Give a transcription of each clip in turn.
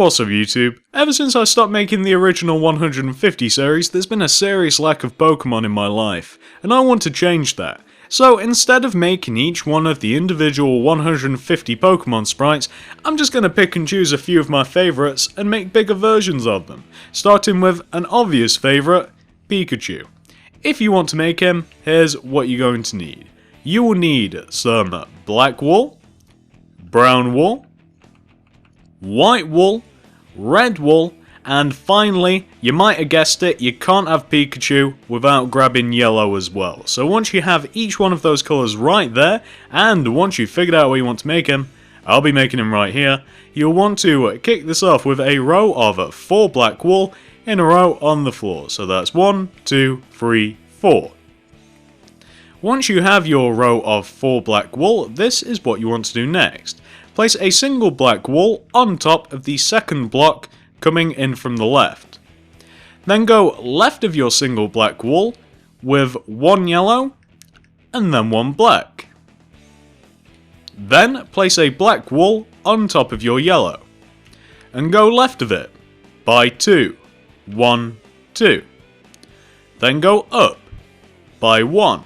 what's up YouTube? Ever since I stopped making the original 150 series, there's been a serious lack of Pokemon in my life, and I want to change that. So instead of making each one of the individual 150 Pokemon sprites, I'm just going to pick and choose a few of my favourites and make bigger versions of them, starting with an obvious favourite, Pikachu. If you want to make him, here's what you're going to need. You will need some black wool, brown wool, white wool, red wool, and finally, you might have guessed it, you can't have Pikachu without grabbing yellow as well. So once you have each one of those colours right there, and once you've figured out where you want to make him, I'll be making him right here, you'll want to kick this off with a row of 4 black wool in a row on the floor. So that's 1, 2, 3, 4. Once you have your row of 4 black wool, this is what you want to do next. Place a single black wool on top of the second block coming in from the left. Then go left of your single black wool with 1 yellow and then 1 black. Then place a black wool on top of your yellow and go left of it by 2, 1, 2. Then go up by 1.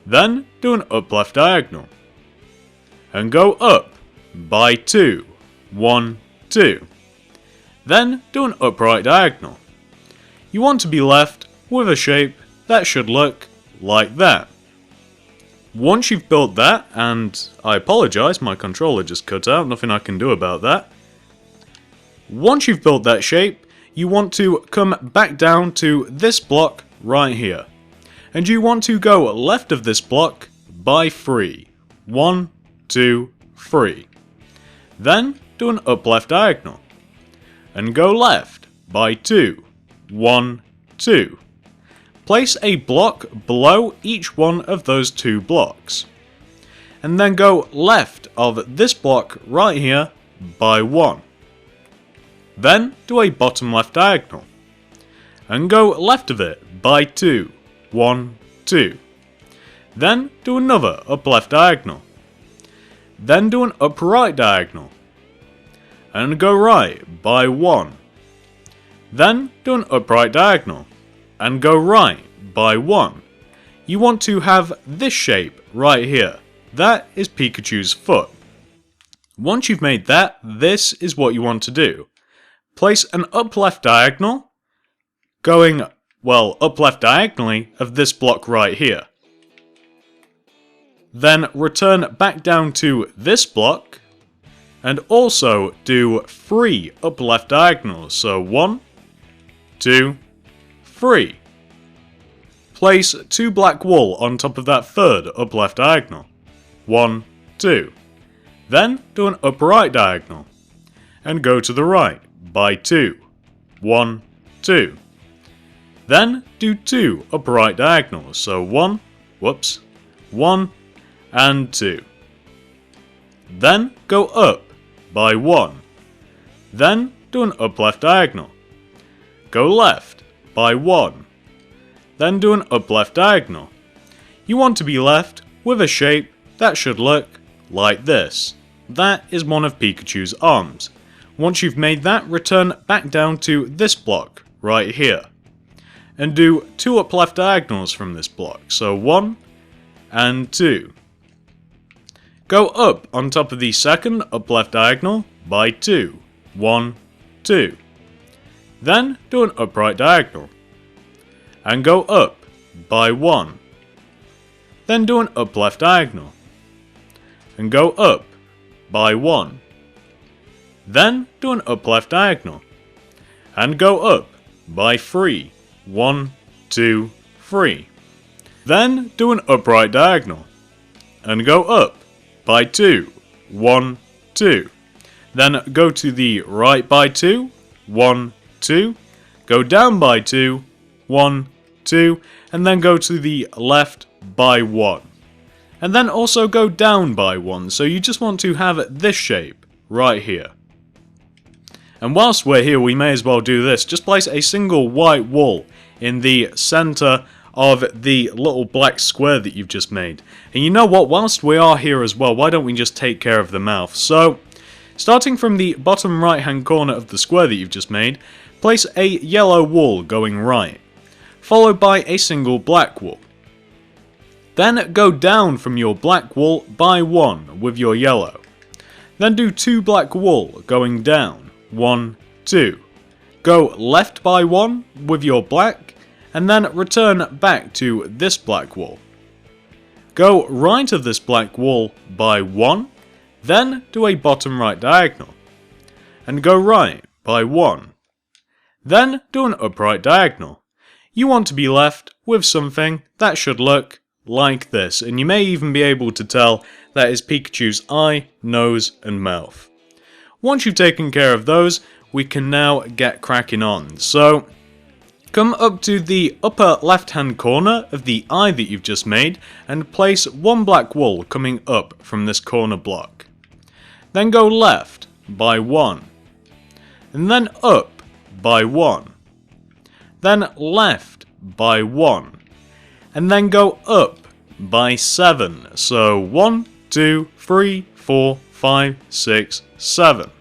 Then do an up left diagonal and go up by 2, 1, 2. Then do an upright diagonal. You want to be left with a shape that should look like that. Once you've built that, and I apologise, my controller just cut out, nothing I can do about that. Once you've built that shape, you want to come back down to this block right here. And you want to go left of this block by 3. 1, 2, 3. Then do an up left diagonal. And go left by 2. 1, 2. Place a block below each one of those 2 blocks. And then go left of this block right here by 1. Then do a bottom left diagonal. And go left of it by 2. 1, 2. Then do another up left diagonal. Then do an up right diagonal. And go right by 1. Then do an upright diagonal. And go right by 1. You want to have this shape right here. That is Pikachu's foot. Once you've made that, this is what you want to do. Place an up left diagonal, going, well, up left diagonally of this block right here. Then return back down to this block, and also do 3 up left diagonals, so 1, 2, 3. Place 2 black wool on top of that third up left diagonal, 1, 2. Then do an up right diagonal, and go to the right by 2, 1, 2. Then do 2 upright diagonals, so 1, 1, and 2. Then go up by 1. Then do an up left diagonal. Go left by 1. Then do an up left diagonal. You want to be left with a shape that should look like this. That is one of Pikachu's arms. Once you've made that, return back down to this block right here. And do 2 up left diagonals from this block, so 1 and 2. Go up on top of the second up left diagonal by 2, 1, 2. Then do an upright diagonal. And go up by 1. Then do an up left diagonal. And go up by 1. Then do an up left diagonal. And go up by 3. 1, 2, 3. Then do an upright diagonal. And go up by 2. 1, 2. Then go to the right by 2. 1, 2. Go down by 2. 1, 2. And then go to the left by 1. And then also go down by 1. So you just want to have this shape right here. And whilst we're here, we may as well do this. Just place a single white wool in the center of the little black square that you've just made. And you know what? Whilst we are here as well, why don't we just take care of the mouth? So, Starting from the bottom right hand corner of the square that you've just made, place a yellow wall going right, followed by a single black wall. Then go down from your black wall by 1 with your yellow. Then do 2 black wall going down, 1, 2. Go left by 1 with your black, and then return back to this black wall. Go right of this black wall by 1, then do a bottom right diagonal, and go right by 1. Then do an upright diagonal. You want to be left with something that should look like this, and you may even be able to tell that is Pikachu's eye, nose, and mouth. Once you've taken care of those, we can now get cracking on. So, come up to the upper left hand corner of the eye that you've just made, and place 1 black wall coming up from this corner block. Then go left by 1, and then up by 1, then left by 1, and then go up by 7. So 1, 2, 3, 4, 5, 6, 7.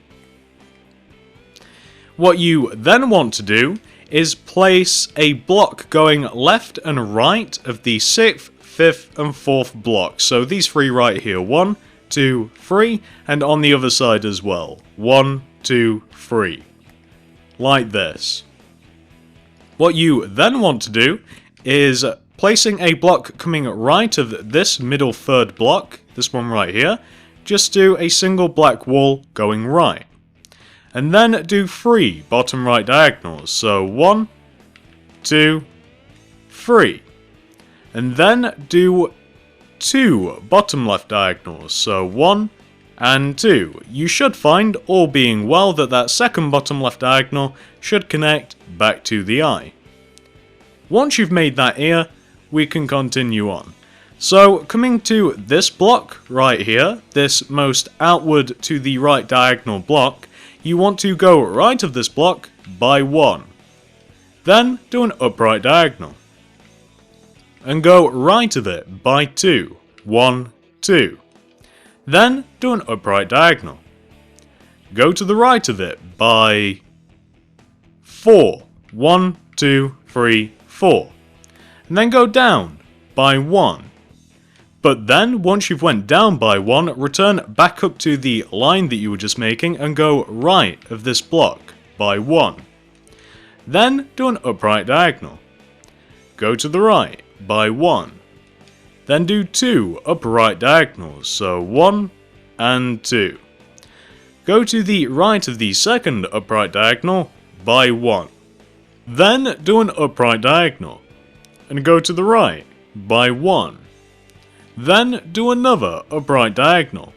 What you then want to do is place a block going left and right of the 6th, 5th and 4th blocks. So these 3 right here, 1, 2, 3, and on the other side as well, 1, 2, 3. Like this. What you then want to do is placing a block coming right of this middle 3rd block, this one right here, just do a single black wall going right. And then do 3 bottom right diagonals, so 1, 2, 3. And then do 2 bottom left diagonals, so 1 and 2. You should find, all being well, that that second bottom left diagonal should connect back to the eye. Once you've made that ear, we can continue on. So, coming to this block right here, this most outward to the right diagonal block, you want to go right of this block by 1. Then do an upright diagonal. And go right of it by 2. 1, 2. Then do an upright diagonal. Go to the right of it by 4. 1, 2, 3, 4. And then go down by 1. But then, once you've went down by 1, return back up to the line that you were just making and go right of this block by 1. Then do an upright diagonal. Go to the right by 1. Then do 2 upright diagonals, so 1 and 2. Go to the right of the second upright diagonal by 1. Then do an upright diagonal, and go to the right by 1. Then do another upright diagonal,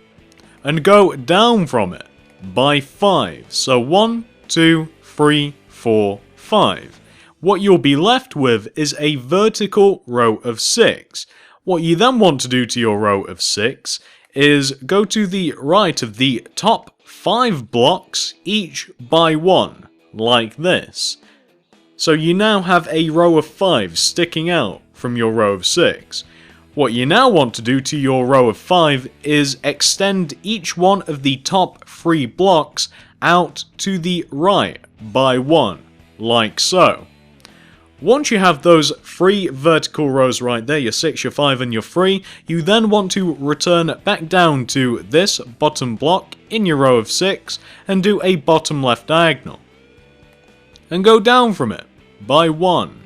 and go down from it by 5. So 1, 2, 3, 4, 5. What you'll be left with is a vertical row of 6. What you then want to do to your row of 6 is go to the right of the top 5 blocks, each by 1, like this. So you now have a row of 5 sticking out from your row of 6. What you now want to do to your row of 5 is extend each one of the top 3 blocks out to the right by 1, like so. Once you have those 3 vertical rows right there, your 6, your 5 and your 3, you then want to return back down to this bottom block in your row of 6 and do a bottom left diagonal. And go down from it by 1.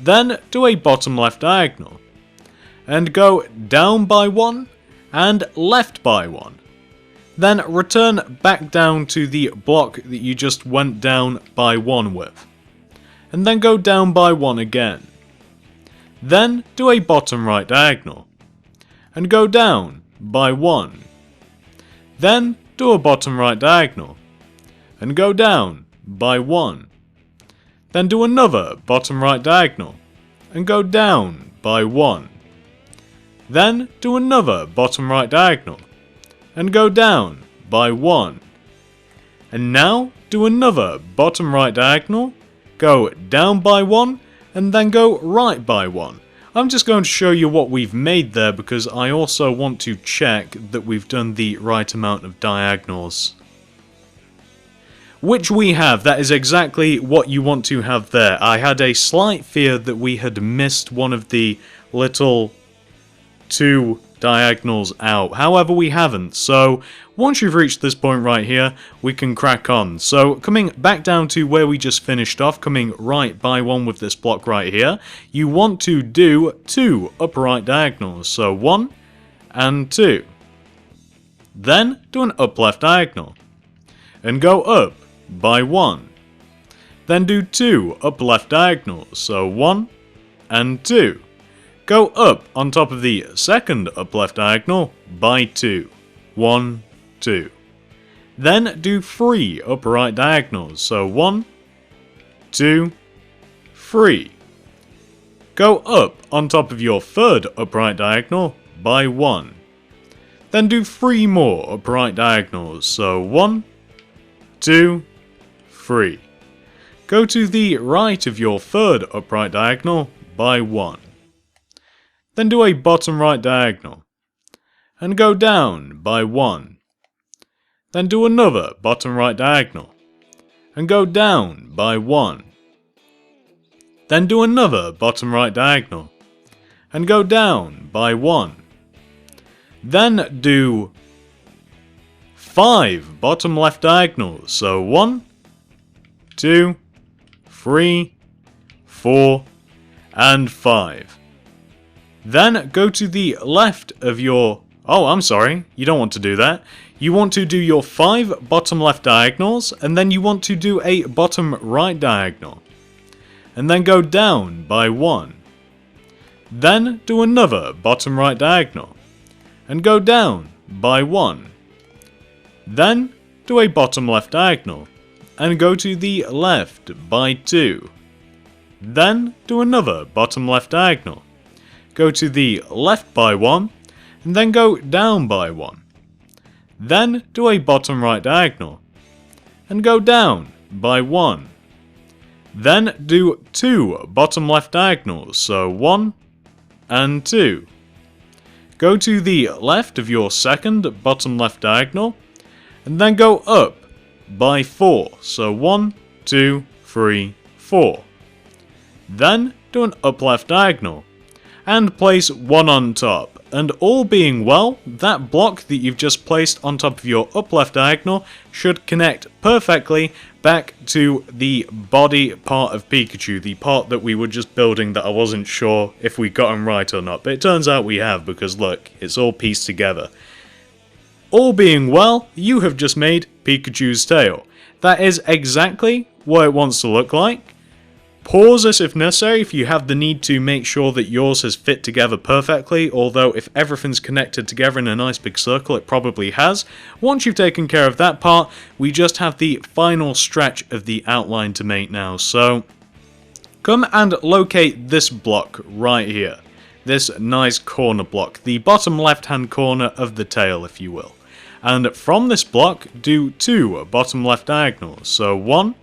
Then do a bottom left diagonal. And go down by 1 and left by 1. Then return back down to the block that you just went down by 1 with. And then go down by 1 again. Then do a bottom right diagonal. And go down by 1. Then do a bottom right diagonal. And go down by 1. Then do another bottom right diagonal. And go down by 1. Then do another bottom right diagonal. And go down by 1. And now do another bottom right diagonal. Go down by 1 and then go right by 1. I'm just going to show you what we've made there because I also want to check that we've done the right amount of diagonals. Which we have, that is exactly what you want to have there. I had a slight fear that we had missed one of the little 2 diagonals out. However, we haven't. So once you've reached this point right here, we can crack on. So coming back down to where we just finished off, coming right by 1 with this block right here, you want to do 2 upright diagonals. So 1 and 2. Then do an up left diagonal and go up by 1. Then do 2 up left diagonals. So 1 and 2. Go up on top of the second up left diagonal by 2. 1, 2. Then do 3 up right diagonals. So 1, 2, 3. Go up on top of your third upright diagonal by 1. Then do 3 more upright diagonals. So 1, 2, 3. Go to the right of your third upright diagonal by 1. Then do a bottom right diagonal, and go down by 1. Then do another bottom right diagonal, and go down by 1. Then do another bottom right diagonal, and go down by 1. Then do 5 bottom left diagonals, so 1, 2, 3, 4, and 5. Then go to the left of your... Oh, I'm sorry, you don't want to do that. You want to do your 5 bottom left diagonals, and then you want to do a bottom right diagonal. And then go down by 1. Then do another bottom right diagonal, and go down by 1. Then do a bottom left diagonal, and go to the left by 2. Then do another bottom left diagonal. Go to the left by 1, and then go down by 1. Then do a bottom right diagonal, and go down by 1. Then do 2 bottom left diagonals, so 1 and 2. Go to the left of your second bottom left diagonal, and then go up by 4, so 1, 2, 3, 4. Then do an up left diagonal, and place 1 on top, and all being well, that block that you've just placed on top of your up left diagonal should connect perfectly back to the body part of Pikachu, the part that we were just building that I wasn't sure if we got him right or not, but it turns out we have because look, it's all pieced together. All being well, you have just made Pikachu's tail. That is exactly what it wants to look like. Pause this if necessary if you have the need to make sure that yours has fit together perfectly, although if everything's connected together in a nice big circle it probably has. Once you've taken care of that part, we just have the final stretch of the outline to make now. So come and locate this block right here. This nice corner block, the bottom left hand corner of the tail if you will. And from this block do 2 bottom left diagonals, so 1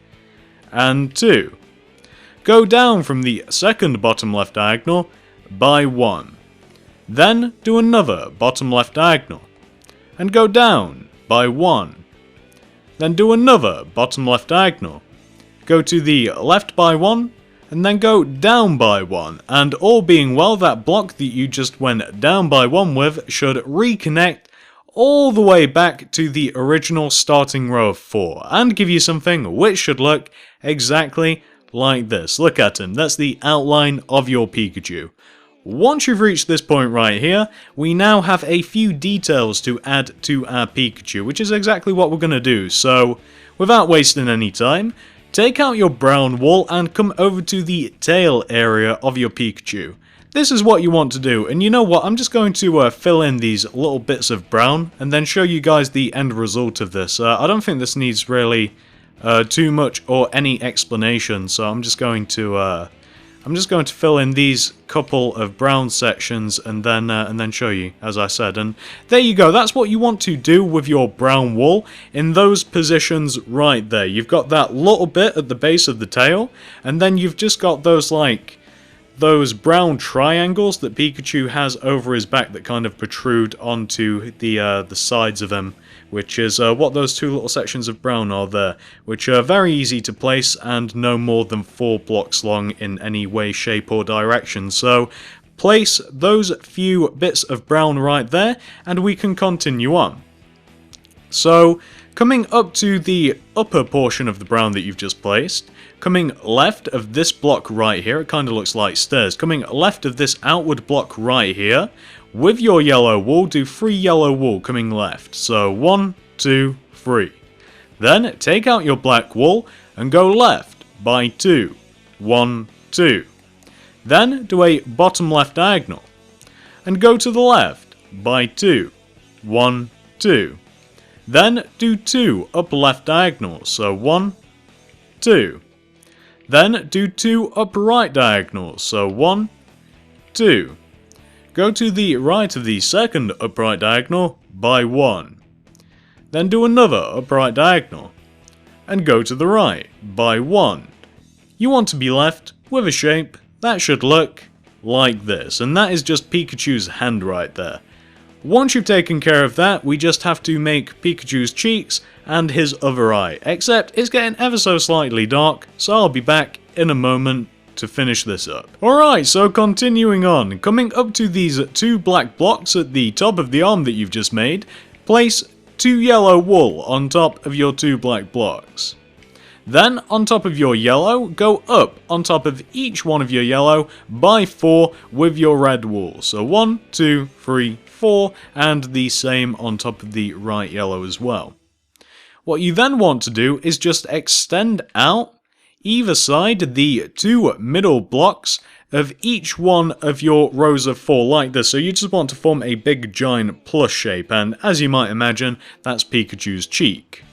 and 2. Go down from the second bottom left diagonal by 1. Then do another bottom left diagonal, and go down by 1. Then do another bottom left diagonal. Go to the left by 1, and then go down by 1. And all being well, that block that you just went down by 1 with should reconnect all the way back to the original starting row of 4, and give you something which should look exactly like this. Look at him, that's the outline of your Pikachu. Once you've reached this point right here, we now have a few details to add to our Pikachu, which is exactly what we're going to do. So, without wasting any time, take out your brown wool and come over to the tail area of your Pikachu. This is what you want to do, and you know what, I'm just going to fill in these little bits of brown, and then show you guys the end result of this. I don't think this needs really too much or any explanation, so I'm just going to fill in these couple of brown sections and then show you, as I said. And there you go. That's what you want to do with your brown wool in those positions right there. You've got that little bit at the base of the tail, and then you've just got those those brown triangles that Pikachu has over his back that kind of protrude onto the sides of him, which is what those two little sections of brown are there, which are very easy to place and no more than 4 blocks long in any way, shape or direction. So place those few bits of brown right there and we can continue on. So coming up to the upper portion of the brown that you've just placed, coming left of this block right here, it kind of looks like stairs, coming left of this outward block right here, with your yellow wool, do 3 yellow wool coming left. So 1, 2, 3. Then take out your black wool and go left by 2. 1, 2. Then do a bottom left diagonal and go to the left by 2. 1, 2. Then do 2 up left diagonals, so 1, 2. Then do 2 up right diagonals, so 1, 2. Go to the right of the second upright diagonal by 1. Then do another upright diagonal, and go to the right by 1. You want to be left with a shape that should look like this, and that is just Pikachu's hand right there. Once you've taken care of that, we just have to make Pikachu's cheeks and his other eye, except it's getting ever so slightly dark, so I'll be back in a moment to finish this up. Alright, so continuing on, coming up to these 2 black blocks at the top of the arm that you've just made, place 2 yellow wool on top of your 2 black blocks. Then, on top of your yellow, go up on top of each one of your yellow by 4 with your red wool. So 1, 2, 3, 4, and the same on top of the right yellow as well. What you then want to do is just extend out either side the 2 middle blocks of each one of your rows of 4 like this. So you just want to form a big giant plus shape, and as you might imagine, that's Pikachu's cheek.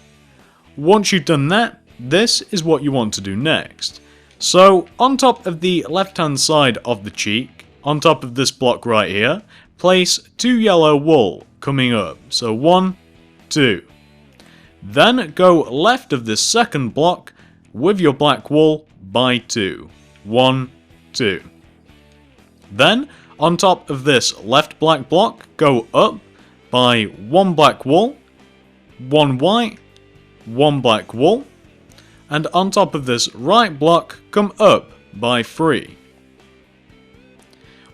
Once you've done that, this is what you want to do next. So, on top of the left-hand side of the cheek, on top of this block right here, place 2 yellow wool coming up. So 1, 2. Then go left of this second block with your black wool by 2. 1, 2. Then, on top of this left black block, go up by 1 black wool, 1 white, 1 black wool, and on top of this right block, come up by 3.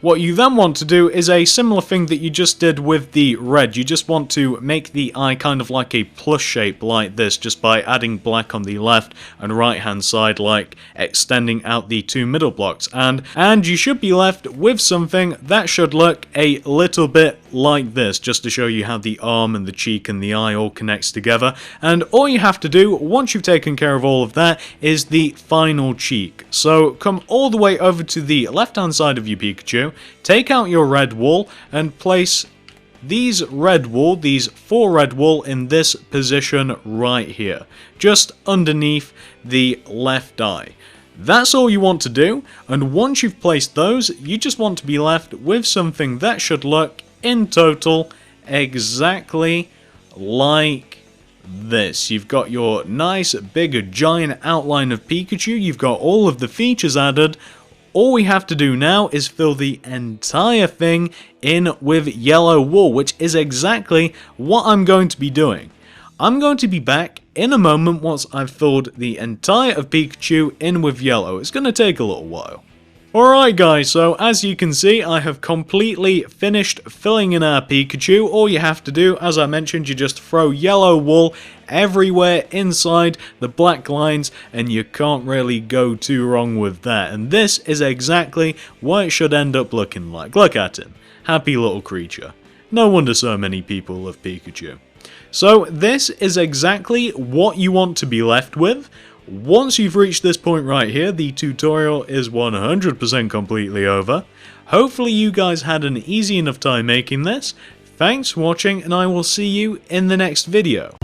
What you then want to do is a similar thing that you just did with the red. You just want to make the eye kind of like a plus shape like this, just by adding black on the left and right hand side, like extending out the 2 middle blocks. And you should be left with something that should look a little bit like this, just to show you how the arm and the cheek and the eye all connects together. And all you have to do, once you've taken care of all of that, is the final cheek. So come all the way over to the left hand side of your Pikachu, take out your red wool and place these 4 red wool in this position right here, just underneath the left eye. That's all you want to do, and once you've placed those, you just want to be left with something that should look, in total, exactly like this. You've got your nice, big, giant outline of Pikachu, you've got all of the features added. All we have to do now is fill the entire thing in with yellow wool, which is exactly what I'm going to be doing. I'm going to be back in a moment once I've filled the entire of Pikachu in with yellow. It's going to take a little while. Alright guys, so as you can see, I have completely finished filling in our Pikachu. All you have to do, as I mentioned, you just throw yellow wool everywhere inside the black lines, and you can't really go too wrong with that. And this is exactly what it should end up looking like. Look at him. Happy little creature. No wonder so many people love Pikachu. So this is exactly what you want to be left with. Once you've reached this point right here, the tutorial is 100% completely over. Hopefully you guys had an easy enough time making this. Thanks for watching, and I will see you in the next video.